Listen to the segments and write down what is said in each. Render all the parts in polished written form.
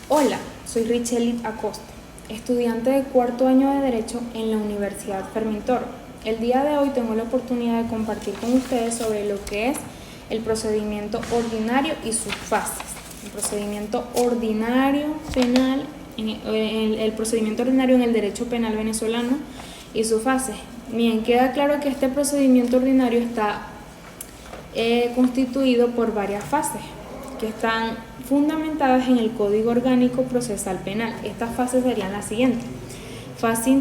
Hola, soy Richelit Acosta, estudiante de cuarto año de Derecho en la Universidad Fermín Toro. El día de hoy tengo la oportunidad de compartir con ustedes sobre lo que es el procedimiento ordinario y sus fases. El procedimiento ordinario penal, el procedimiento ordinario en el derecho penal venezolano y sus fases. Bien, queda claro que este procedimiento ordinario está constituido por varias fases que están fundamentadas en el Código Orgánico Procesal Penal. Estas fases serían las siguientes: fase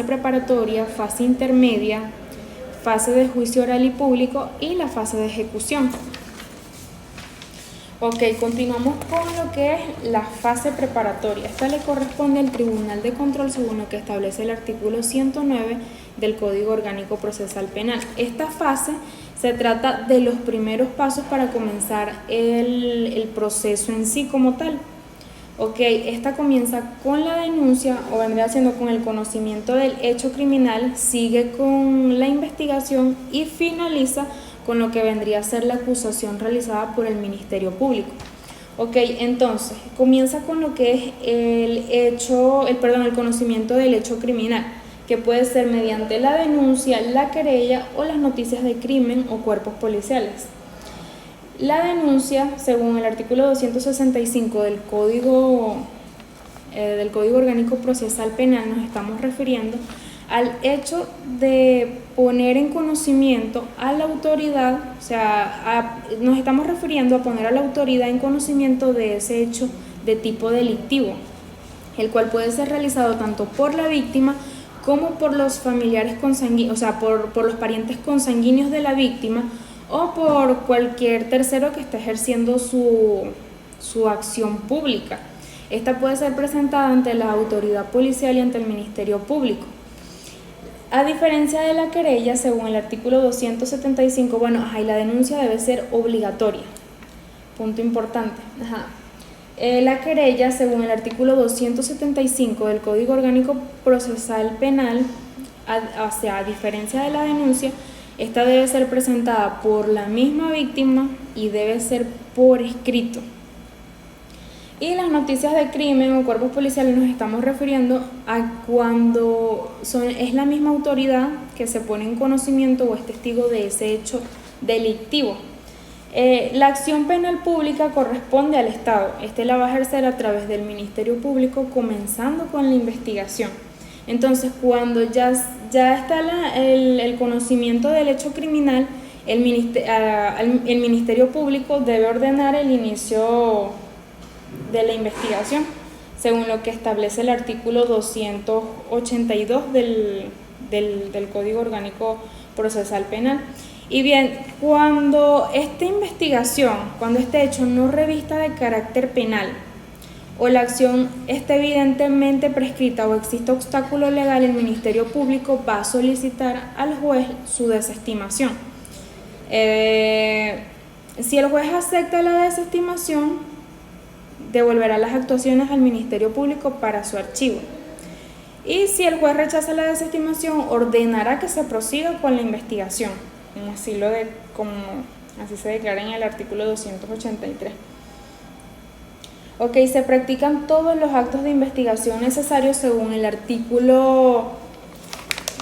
preparatoria, fase intermedia, fase de juicio oral y público y la fase de ejecución. Ok, continuamos con lo que es la fase preparatoria. Esta le corresponde al Tribunal de Control según lo que establece el artículo 109 del Código Orgánico Procesal Penal. Esta fase se trata de los primeros pasos para comenzar el proceso en sí como tal. Ok, esta comienza con la denuncia o vendría siendo con el conocimiento del hecho criminal, sigue con la investigación y finaliza con lo que vendría a ser la acusación realizada por el Ministerio Público. Ok, entonces comienza con lo que es el conocimiento del hecho criminal, que puede ser mediante la denuncia, la querella o las noticias de crimen o cuerpos policiales. La denuncia, según el artículo 265 del Código Orgánico Procesal Penal, nos estamos refiriendo al hecho de poner en conocimiento a la autoridad, nos estamos refiriendo a poner a la autoridad en conocimiento de ese hecho de tipo delictivo, el cual puede ser realizado tanto por la víctima como por los familiares consanguíneos, por los parientes consanguíneos de la víctima o por cualquier tercero que esté ejerciendo su acción pública. Esta puede ser presentada ante la autoridad policial y ante el Ministerio Público. A diferencia de la querella, según el artículo 275, la denuncia debe ser obligatoria. Punto importante. La querella, según el artículo 275 del Código Orgánico Procesal Penal, a diferencia de la denuncia, esta debe ser presentada por la misma víctima y debe ser por escrito. Y las noticias de crimen o cuerpos policiales nos estamos refiriendo a cuando es la misma autoridad que se pone en conocimiento o es testigo de ese hecho delictivo. La acción penal pública corresponde al Estado. Este la va a ejercer a través del Ministerio Público, comenzando con la investigación. Entonces, cuando ya está el conocimiento del hecho criminal, el Ministerio Público debe ordenar el inicio de la investigación, según lo que establece el artículo 282 del Código Orgánico Procesal Penal. Y bien, cuando esta investigación, cuando este hecho no revista de carácter penal o la acción esté evidentemente prescrita o existe obstáculo legal, el Ministerio Público va a solicitar al juez su desestimación. Si el juez acepta la desestimación, devolverá las actuaciones al Ministerio Público para su archivo. Y si el juez rechaza la desestimación, ordenará que se prosiga con la investigación, como así se declara en el artículo 283. Ok, se practican todos los actos de investigación necesarios según el artículo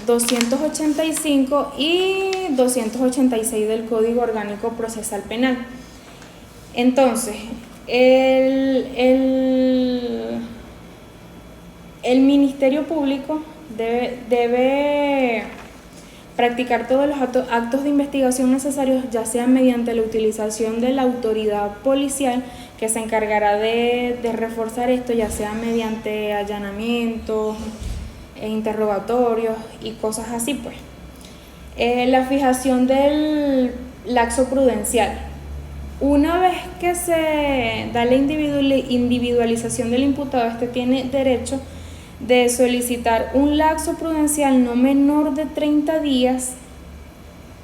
285 y 286 del Código Orgánico Procesal Penal. Entonces, el Ministerio Público debe practicar todos los actos de investigación necesarios, ya sea mediante la utilización de la autoridad policial, que se encargará de reforzar esto, ya sea mediante allanamientos, interrogatorios y cosas así, pues. La fijación del laxo prudencial. Una vez que se da la individualización del imputado, este tiene derecho de solicitar un laxo prudencial no menor de 30 días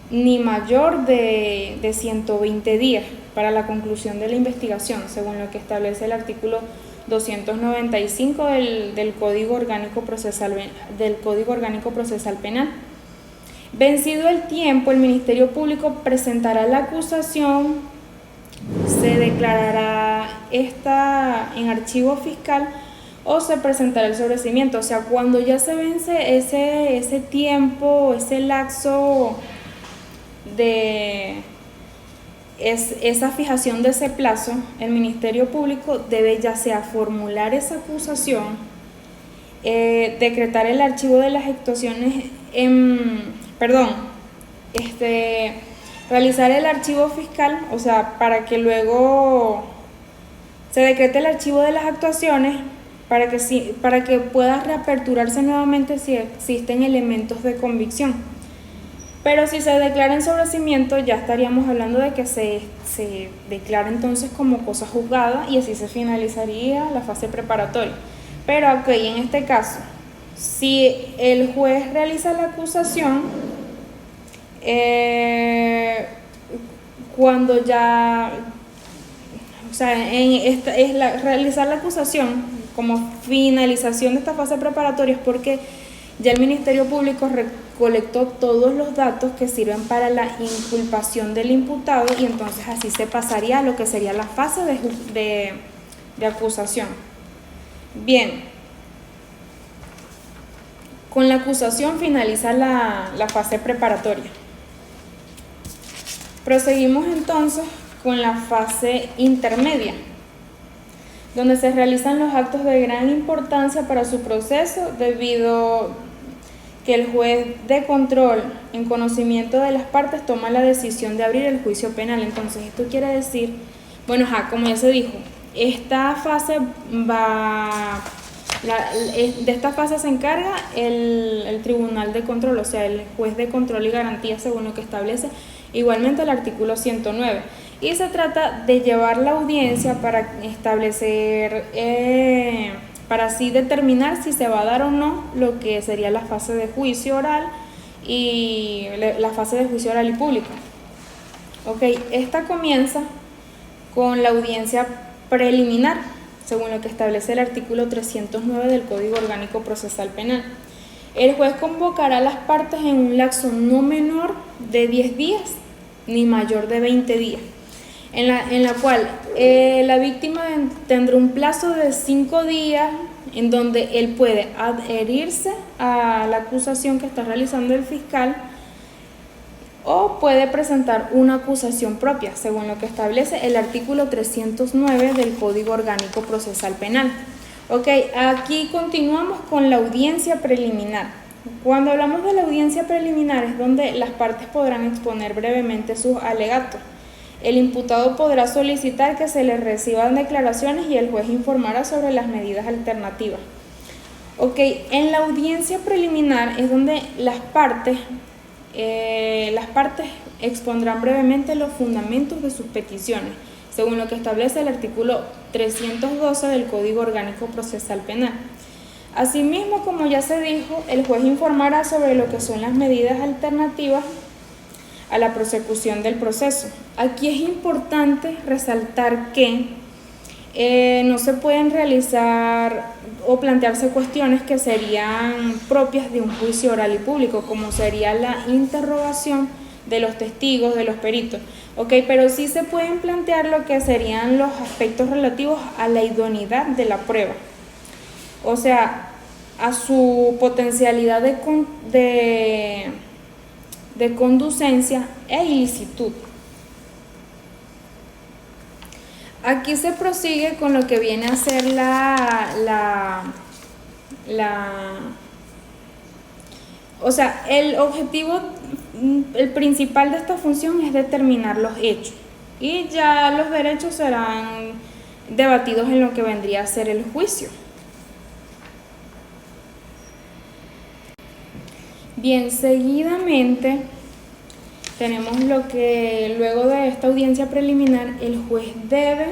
ni mayor de 120 días para la conclusión de la investigación, según lo que establece el artículo 295 del Código Orgánico Procesal Penal. Vencido el tiempo, el Ministerio Público presentará la acusación se declarará esta en archivo fiscal o se presentará el sobrecimiento. O sea, cuando ya se vence ese tiempo, ese lapso de esa fijación de ese plazo, el Ministerio Público debe ya sea formular esa acusación, decretar el archivo de las actuaciones, realizar el archivo fiscal, o sea, para que luego se decrete el archivo de las actuaciones para que pueda reaperturarse nuevamente si existen elementos de convicción. Pero si se declara en sobrecimiento, ya estaríamos hablando de que se declara entonces como cosa juzgada y así se finalizaría la fase preparatoria. Pero ok, en este caso, si el juez realiza la acusación, cuando ya, o sea, realizar la acusación como finalización de esta fase preparatoria es porque ya el Ministerio Público recolectó todos los datos que sirven para la inculpación del imputado y entonces así se pasaría a lo que sería la fase de acusación. Bien, con la acusación finaliza la fase preparatoria. Proseguimos entonces con la fase intermedia, donde se realizan los actos de gran importancia para su proceso debido que el juez de control, en conocimiento de las partes, toma la decisión de abrir el juicio penal. Entonces, esto quiere decir, bueno, como ya se dijo, esta fase de esta fase se encarga el Tribunal de Control, o sea, el juez de control y garantía según lo que establece igualmente el artículo 109. Y se trata de llevar la audiencia para establecer, para así determinar si se va a dar o no lo que sería la fase de juicio oral y la fase de juicio oral y público. Ok, esta comienza con la audiencia preliminar, según lo que establece el artículo 309 del Código Orgánico Procesal Penal. El juez convocará a las partes en un lapso no menor de 10 días ni mayor de 20 días, en la cual la víctima tendrá un plazo de 5 días en donde él puede adherirse a la acusación que está realizando el fiscal o puede presentar una acusación propia, según lo que establece el artículo 309 del Código Orgánico Procesal Penal. Ok, aquí continuamos con la audiencia preliminar. Cuando hablamos de la audiencia preliminar es donde las partes podrán exponer brevemente sus alegatos. El imputado podrá solicitar que se le reciban declaraciones y el juez informará sobre las medidas alternativas. Ok, en la audiencia preliminar es donde las partes expondrán brevemente los fundamentos de sus peticiones, según lo que establece el artículo 312 del Código Orgánico Procesal Penal. Asimismo, como ya se dijo, el juez informará sobre lo que son las medidas alternativas a la prosecución del proceso. Aquí es importante resaltar que no se pueden realizar o plantearse cuestiones que serían propias de un juicio oral y público, como sería la interrogación de los testigos, de los peritos. Pero sí se pueden plantear lo que serían los aspectos relativos a la idoneidad de la prueba, o sea, a su potencialidad de conducencia e ilicitud. Aquí se prosigue con lo que viene a ser o sea, el objetivo, el principal de esta función es determinar los hechos y ya los derechos serán debatidos en lo que vendría a ser el juicio. Bien, seguidamente tenemos lo que luego de esta audiencia preliminar el juez debe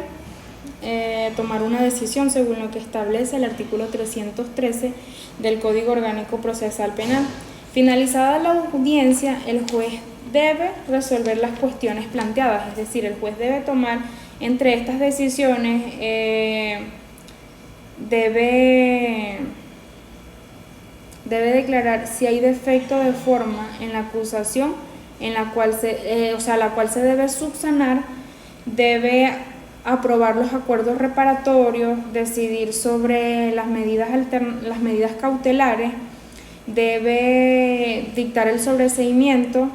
tomar una decisión según lo que establece el artículo 313 del Código Orgánico Procesal Penal. Finalizada la audiencia, el juez debe resolver las cuestiones planteadas, es decir, el juez debe tomar entre estas decisiones, debe declarar si hay defecto de forma en la acusación, en la cual la cual se debe subsanar, debe aprobar los acuerdos reparatorios, decidir sobre las medidas cautelares, debe dictar el sobreseimiento,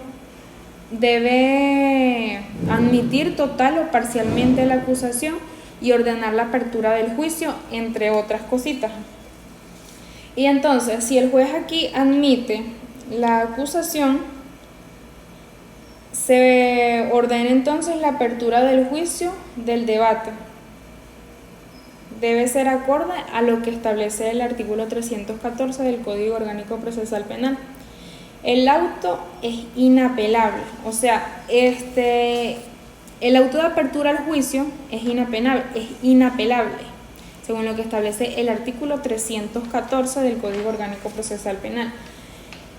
debe admitir total o parcialmente la acusación y ordenar la apertura del juicio, entre otras cositas. Y entonces, si el juez aquí admite la acusación, se ordena entonces la apertura del juicio del debate. Debe ser acorde a lo que establece el artículo 314 del Código Orgánico Procesal Penal. El auto es inapelable, o sea, el auto de apertura al juicio es inapelable, según lo que establece el artículo 314 del Código Orgánico Procesal Penal.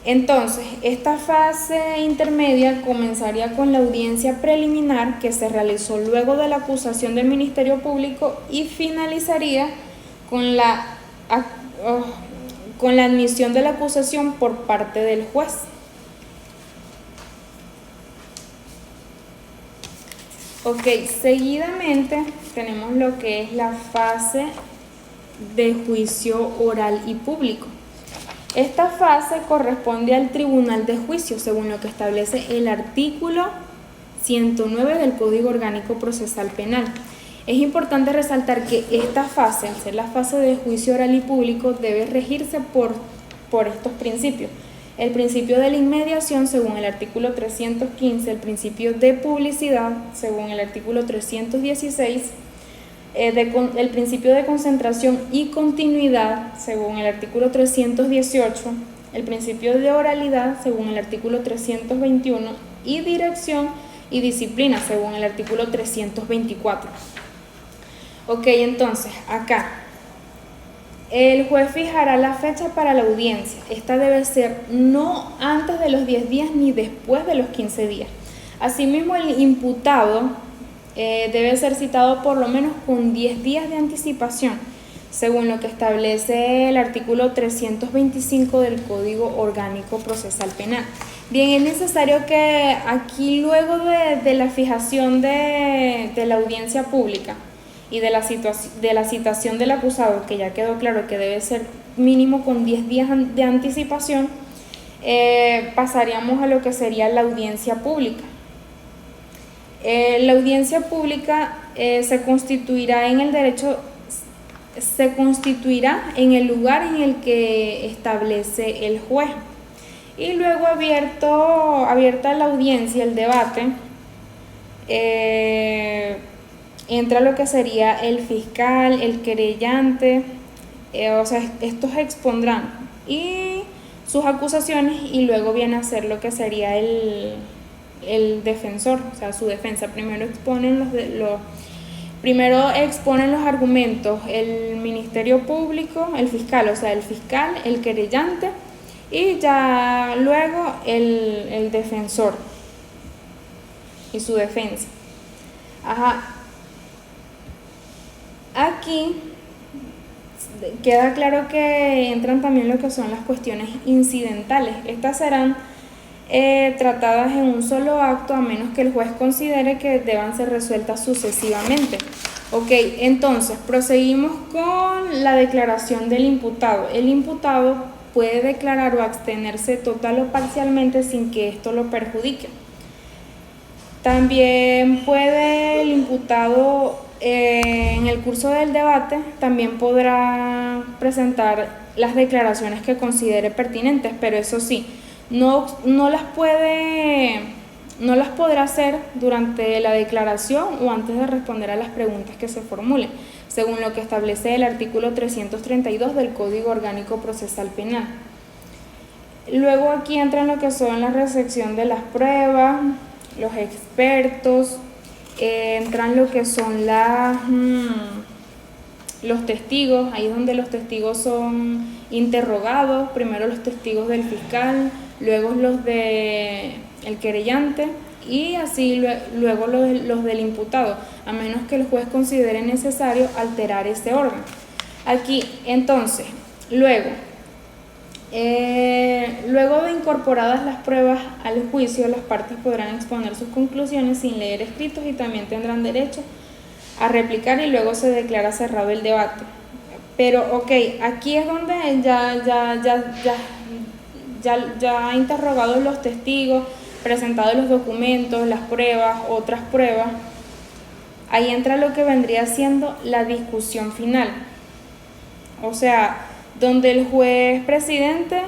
Entonces, esta fase intermedia comenzaría con la audiencia preliminar que se realizó luego de la acusación del Ministerio Público y finalizaría con la admisión de la acusación por parte del juez. Ok, seguidamente tenemos lo que es la fase de juicio oral y público. Esta fase corresponde al tribunal de juicio, según lo que establece el artículo 109 del Código Orgánico Procesal Penal. Es importante resaltar que esta fase, al ser la fase de juicio oral y público, debe regirse por estos principios. El principio de la inmediación, según el artículo 315, el principio de publicidad, según el artículo 316, el principio de concentración y continuidad, según el artículo 318, el principio de oralidad, según el artículo 321, y dirección y disciplina, según el artículo 324. Ok, entonces, acá, el juez fijará la fecha para la audiencia. Esta debe ser no antes de los 10 días ni después de los 15 días. Asimismo, el imputado debe ser citado por lo menos con 10 días de anticipación, según lo que establece el artículo 325 del Código Orgánico Procesal Penal. Bien, es necesario que aquí, luego de la fijación de la audiencia pública y de la citación del acusado, que ya quedó claro que debe ser mínimo con 10 días de anticipación, pasaríamos a lo que sería la audiencia pública. La audiencia pública se constituirá en el lugar en el que establece el juez. Y luego abierta la audiencia, el debate, entra lo que sería el fiscal, el querellante, o sea, estos expondrán y sus acusaciones, y luego viene a ser lo que sería el defensor, o sea, su defensa. Primero exponen los argumentos el Ministerio Público, el fiscal, o sea, el fiscal, el querellante, y ya luego el defensor y su defensa. Aquí queda claro que entran también lo que son las cuestiones incidentales. Estas serán tratadas en un solo acto, a menos que el juez considere que deban ser resueltas sucesivamente. Ok, entonces proseguimos con la declaración del imputado. El imputado puede declarar o abstenerse total o parcialmente sin que esto lo perjudique. También puede el imputado, en el curso del debate, también podrá presentar las declaraciones que considere pertinentes, pero eso sí, no las podrá hacer durante la declaración o antes de responder a las preguntas que se formulen, según lo que establece el artículo 332 del Código Orgánico Procesal Penal. Luego aquí entran lo que son la recepción de las pruebas, los expertos, entran lo que son los testigos, ahí donde los testigos son interrogados, primero los testigos del fiscal, luego los del querellante y así luego los del imputado, a menos que el juez considere necesario alterar ese orden. Aquí, entonces, luego, Luego de incorporadas las pruebas al juicio, las partes podrán exponer sus conclusiones sin leer escritos y también tendrán derecho a replicar y luego se declara cerrado el debate. Pero, aquí es donde ya interrogados los testigos, presentados los documentos, las pruebas, otras pruebas, ahí entra lo que vendría siendo la discusión final. O sea, donde el juez presidente,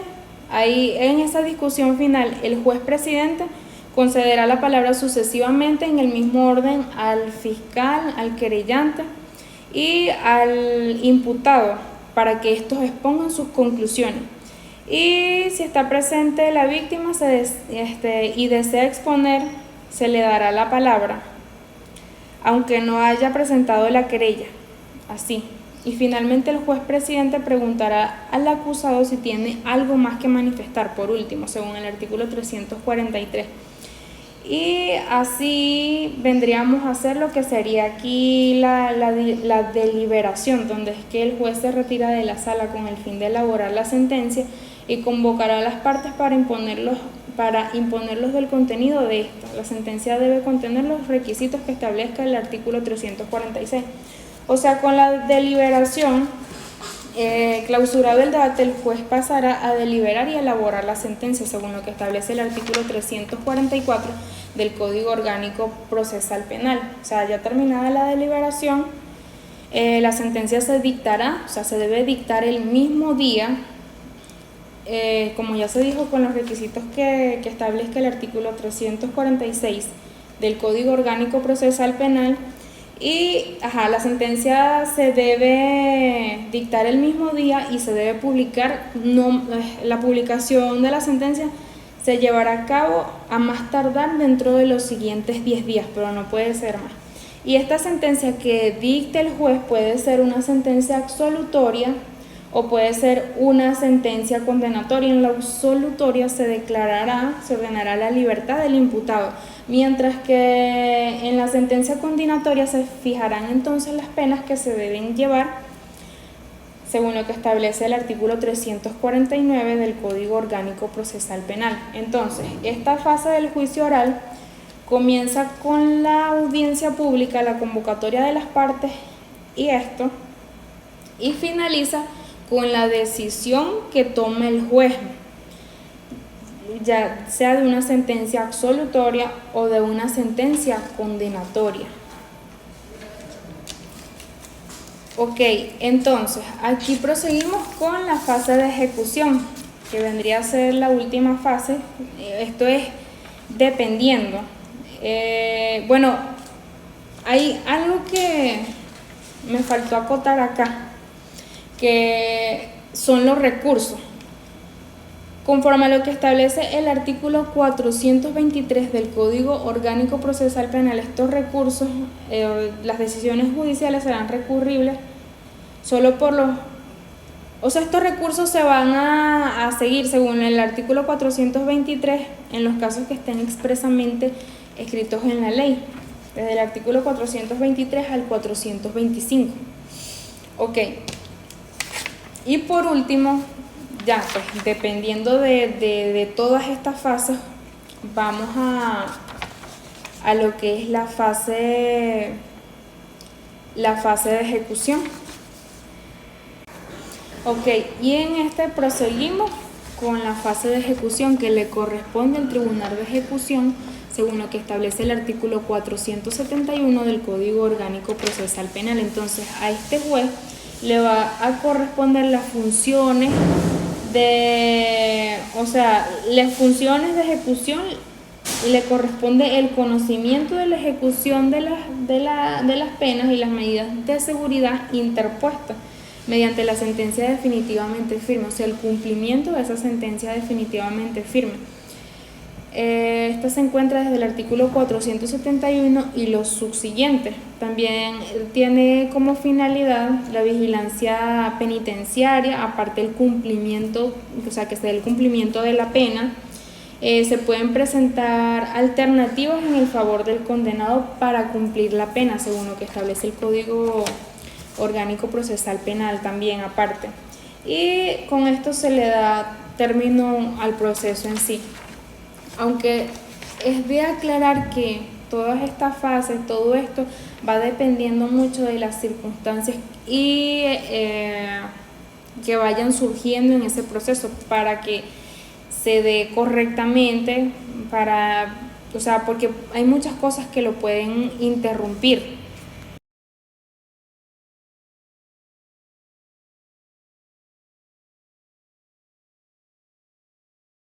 ahí en esa discusión final, el juez presidente concederá la palabra sucesivamente en el mismo orden al fiscal, al querellante y al imputado para que estos expongan sus conclusiones. Y si está presente la víctima y desea exponer, se le dará la palabra, aunque no haya presentado la querella. Así. Y finalmente el juez presidente preguntará al acusado si tiene algo más que manifestar, por último, según el artículo 343. Y así vendríamos a hacer lo que sería aquí la deliberación, donde es que el juez se retira de la sala con el fin de elaborar la sentencia y convocará a las partes para imponerlos del contenido de esta. La sentencia debe contener los requisitos que establezca el artículo 346. O sea, con la deliberación clausurado el debate, el juez pasará a deliberar y elaborar la sentencia según lo que establece el artículo 344 del Código Orgánico Procesal Penal. O sea, ya terminada la deliberación, la sentencia se dictará, o sea, se debe dictar el mismo día, como ya se dijo, con los requisitos que establezca el artículo 346 del Código Orgánico Procesal Penal. Y la sentencia se debe dictar el mismo día y se debe publicar. La publicación de la sentencia se llevará a cabo a más tardar dentro de los siguientes 10 días, pero no puede ser más. Y esta sentencia que dicte el juez puede ser una sentencia absolutoria o puede ser una sentencia condenatoria. En la absolutoria se ordenará la libertad del imputado, mientras que en la sentencia condenatoria se fijarán entonces las penas que se deben llevar según lo que establece el artículo 349 del Código Orgánico Procesal Penal. Entonces, esta fase del juicio oral comienza con la audiencia pública, la convocatoria de las partes y finaliza con la decisión que tome el juez, ya sea de una sentencia absolutoria o de una sentencia condenatoria. Entonces, aquí proseguimos con la fase de ejecución, que vendría a ser la última fase. Esto es dependiendo. Hay algo que me faltó acotar acá, que son los recursos. Conforme a lo que establece el artículo 423 del Código Orgánico Procesal Penal, estos recursos, las decisiones judiciales serán recurribles solo por estos recursos se van a seguir según el artículo 423 en los casos que estén expresamente escritos en la ley, desde el artículo 423 al 425. Y por último, dependiendo de todas estas fases, vamos a lo que es la fase de ejecución. Y en proseguimos con la fase de ejecución que le corresponde al Tribunal de Ejecución según lo que establece el artículo 471 del Código Orgánico Procesal Penal. Entonces, a este juez le va a corresponder las funciones las funciones de ejecución. Le corresponde el conocimiento de la ejecución de las penas y las medidas de seguridad interpuestas mediante la sentencia definitivamente firme, o sea, el cumplimiento de esa sentencia definitivamente firme. Esta se encuentra desde el artículo 471 y los subsiguientes. También tiene como finalidad la vigilancia penitenciaria, aparte del cumplimiento, o sea, que se dé el cumplimiento de la pena. Se pueden presentar alternativas en el favor del condenado para cumplir la pena, según lo que establece el Código Orgánico Procesal Penal también aparte. Y con esto se le da término al proceso en sí. Aunque es de aclarar que todas estas fases, todo esto va dependiendo mucho de las circunstancias y que vayan surgiendo en ese proceso para que se dé correctamente, porque hay muchas cosas que lo pueden interrumpir.